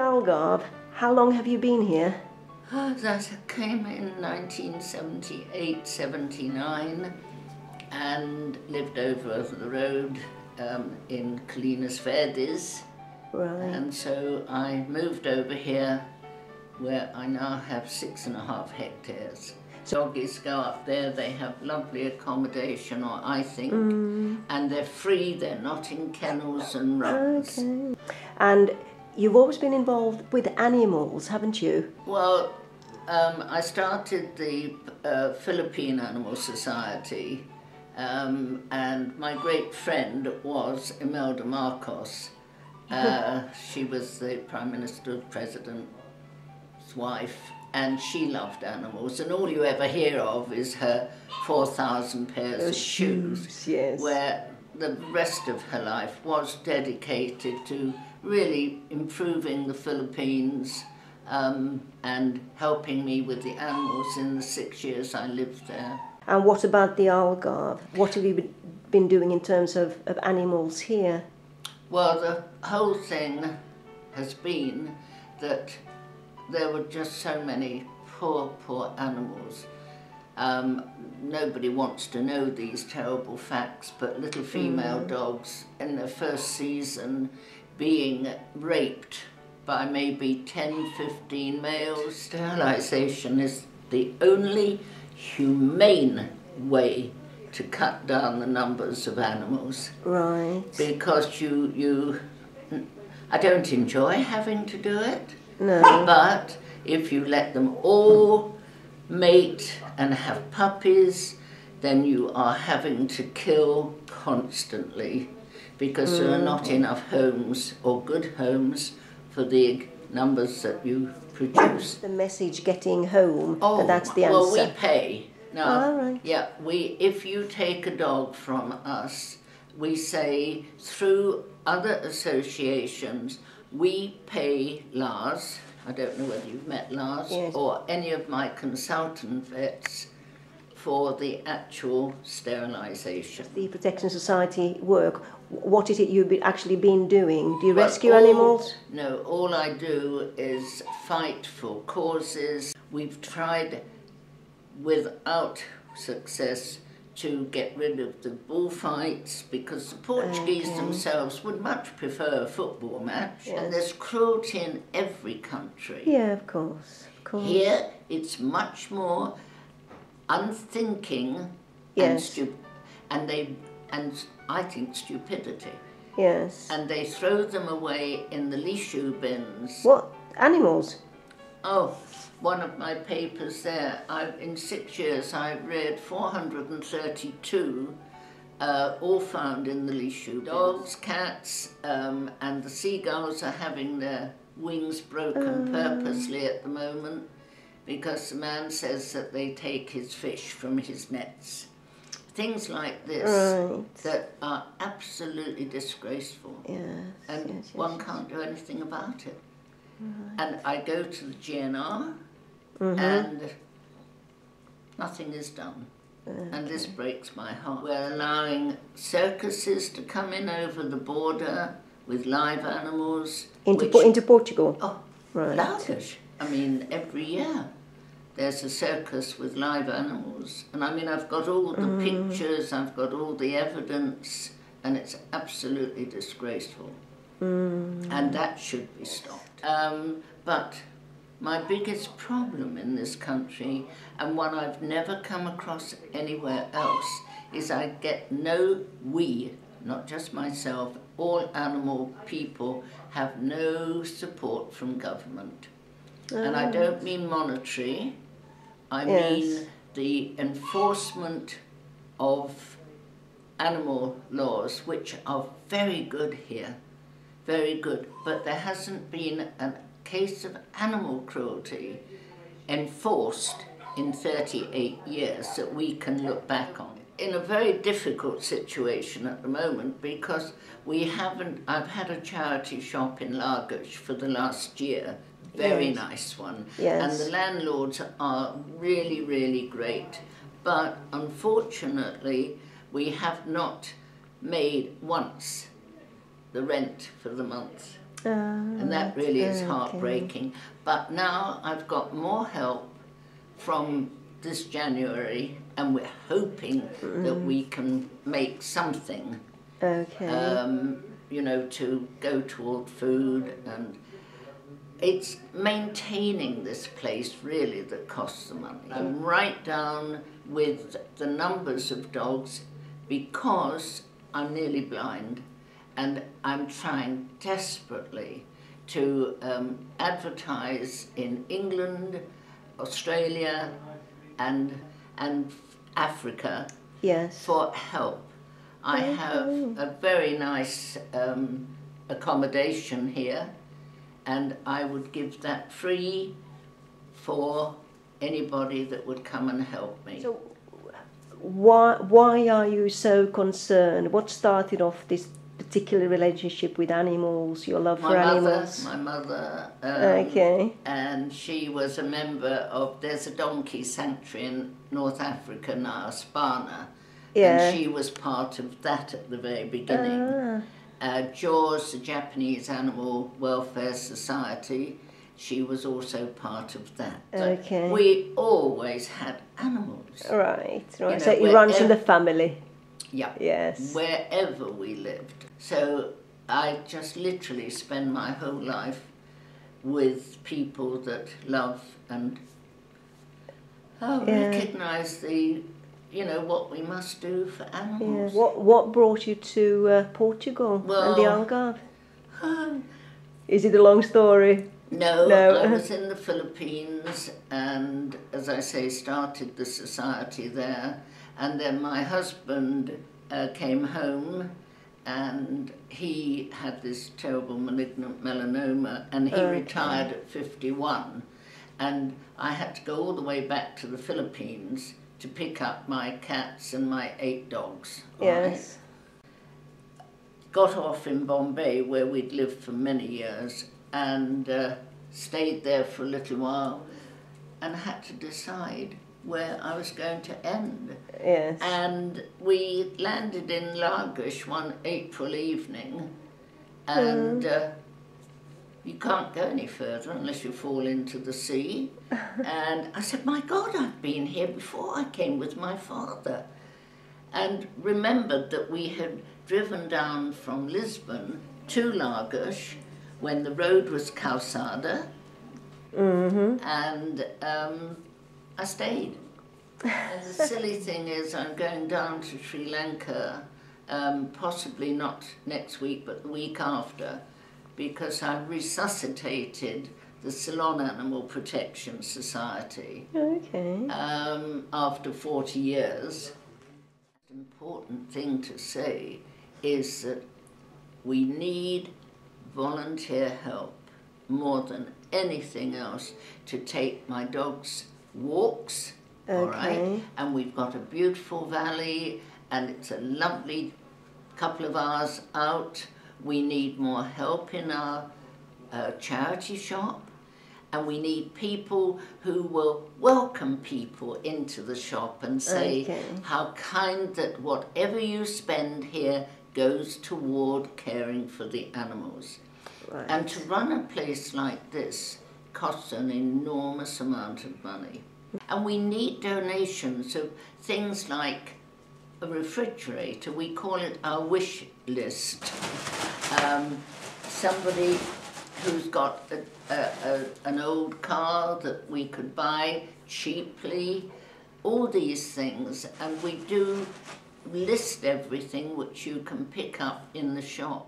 Algarve, how long have you been here? That came in 1978-79 and lived over the road in Colinas Verdes. Right. And so I moved over here where I now have 6.5 hectares. Doggies go up there, they have lovely accommodation, or I think, and they're free, they're not in kennels and runs. Okay. And you've always been involved with animals, haven't you? Well, I started the Philippine Animal Society, and my great friend was Imelda Marcos. She was the Prime Minister's President's wife, and she loved animals, and all you ever hear of is her 4,000 pairs of shoes, yes. Where the rest of her life was dedicated to really improving the Philippines and helping me with the animals in the 6 years I lived there. And what about the Algarve? What have you been doing in terms of animals here? Well, the whole thing has been that there were just so many poor animals. Nobody wants to know these terrible facts, but little female dogs in their first season being raped by maybe 10, 15 males. Sterilisation is the only humane way to cut down the numbers of animals. Right. Because I don't enjoy having to do it. No. But if you let them all mate and have puppies, then you are having to kill constantly because there are not enough homes or good homes for the numbers that you produce. The message getting home, that's the answer. Well, we pay. Now, right. yeah, if you take a dog from us, we say through other associations, we pay Lars, I don't know whether you've met Lars, yes, or any of my consultant vets, for the actual sterilisation. The Protection Society work, what is it you've actually been doing? Do you rescue animals? No, all I do is fight for causes. We've tried without success to get rid of the bullfights because the Portuguese themselves would much prefer a football match. Yes. And there's cruelty in every country. Yeah, of course. Here it's much more unthinking yes, and I think stupidity. Yes. And they throw them away in the lixo bins. What? Animals? Oh, one of my papers there, in 6 years I've read 432, all found in the lixo bins. Dogs, cats, and the seagulls are having their wings broken purposely at the moment because the man says that they take his fish from his nets. Things like this that are absolutely disgraceful, and one can't do anything about it. And I go to the GNR and nothing is done. And this breaks my heart. We're allowing circuses to come in over the border with live animals. Into Portugal? Oh, right. Lavish. I mean, every year there's a circus with live animals. And I mean, I've got all the pictures, I've got all the evidence, and it's absolutely disgraceful. And that should be stopped. But my biggest problem in this country, and one I've never come across anywhere else, is we, not just myself, all animal people have no support from government. And I don't mean monetary, I mean the enforcement of animal laws, which are very good here, very good, but there hasn't been a case of animal cruelty enforced in 38 years that we can look back on. In a very difficult situation at the moment because I've had a charity shop in Lagos for the last year, very nice one, and the landlords are really, really great, but unfortunately we have not made once the rent for the month. And that really is heartbreaking. But now I've got more help from this January, and we're hoping that we can make something, you know, to go toward food. And it's maintaining this place really that costs the money. I'm right down with the numbers of dogs because I'm nearly blind, and I'm trying desperately to advertise in England, Australia and Africa for help. I have a very nice accommodation here, and I would give that free for anybody that would come and help me. So why are you so concerned? What started off this particular relationship with animals, your love for animals? My mother, and she was a member of, there's a donkey sanctuary in North Africa now, Spana, and she was part of that at the very beginning. Jaws, the Japanese Animal Welfare Society, she was also part of that. We always had animals. Right. You know, so it runs in the family. Yeah. Yes. Wherever we lived. So I just literally spend my whole life with people that love and recognise the, you know, what we must do for animals. What brought you to Portugal and the Algarve? Is it a long story? No, I was in the Philippines and, as I say, started the society there. And then my husband came home, and he had this terrible malignant melanoma, and he retired at 51. And I had to go all the way back to the Philippines to pick up my cats and my 8 dogs. Yes. Right? Got off in Bombay, where we'd lived for many years, and stayed there for a little while, and had to decide where I was going to end. Yes. And we landed in Lagos one April evening, and you can't go any further unless you fall into the sea. And I said, my God, I've been here before. I came with my father. And remembered that we had driven down from Lisbon to Lagos when the road was calçada, and I stayed. And the silly thing is, I'm going down to Sri Lanka, possibly not next week, but the week after, because I resuscitated the Ceylon Animal Protection Society after 40 years. The important thing to say is that we need volunteer help more than anything else to take my dogs walks, all right? And we've got a beautiful valley, and it's a lovely couple of hours out. We need more help in our charity shop, and we need people who will welcome people into the shop and say how kind that whatever you spend here goes toward caring for the animals. Right. And to run a place like this costs an enormous amount of money. And we need donations of things like a refrigerator. We call it our wish list. Somebody who's got an old car that we could buy cheaply, all these things, and we do list everything which you can pick up in the shop.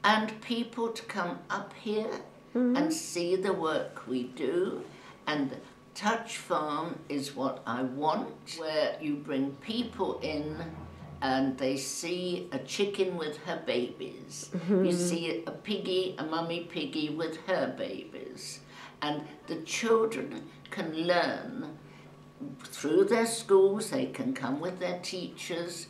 And people to come up here and see the work we do. And the Touch Farm is what I want, where you bring people in and they see a chicken with her babies. You see a piggy, a mummy piggy with her babies. And the children can learn through their schools. They can come with their teachers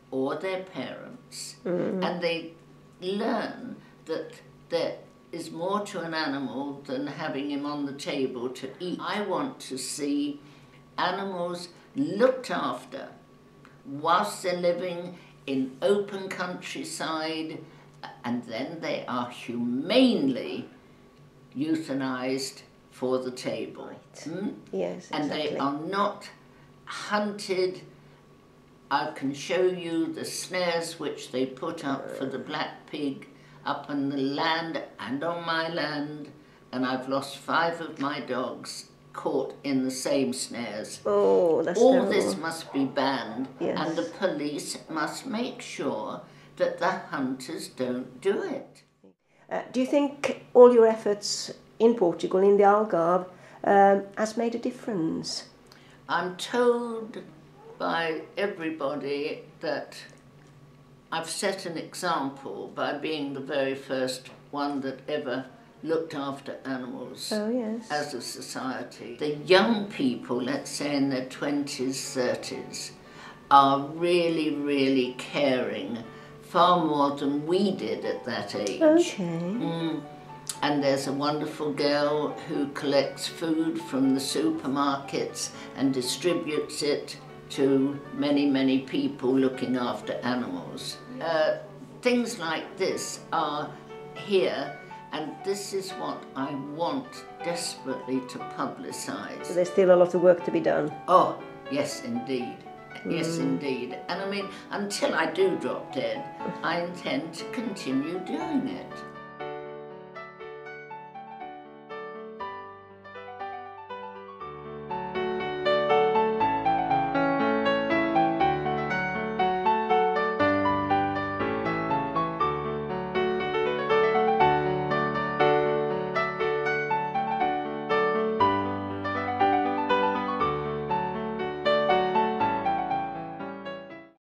or their parents, and they learn that there is more to an animal than having him on the table to eat. I want to see animals looked after whilst they're living in open countryside, and then they are humanely euthanized for the table. Right. Yes, and exactly. they are not hunted. I can show you the snares which they put up for the black pig up on the land and on my land, and I've lost 5 of my dogs caught in the same snares. Oh, that's All terrible. this must be banned, Yes. and the police must make sure that the hunters don't do it. Do you think all your efforts in Portugal, in the Algarve, has made a difference? I'm told by everybody that I've set an example by being the very first one that ever looked after animals as a society. The young people, let's say in their 20s, 30s, are really, really caring, far more than we did at that age. Okay. And there's a wonderful girl who collects food from the supermarkets and distributes it to many, many people looking after animals. Things like this are here, and this is what I want desperately to publicise. So there's still a lot of work to be done. Oh, yes indeed. Yes indeed. And I mean, until I do drop dead, I intend to continue doing it.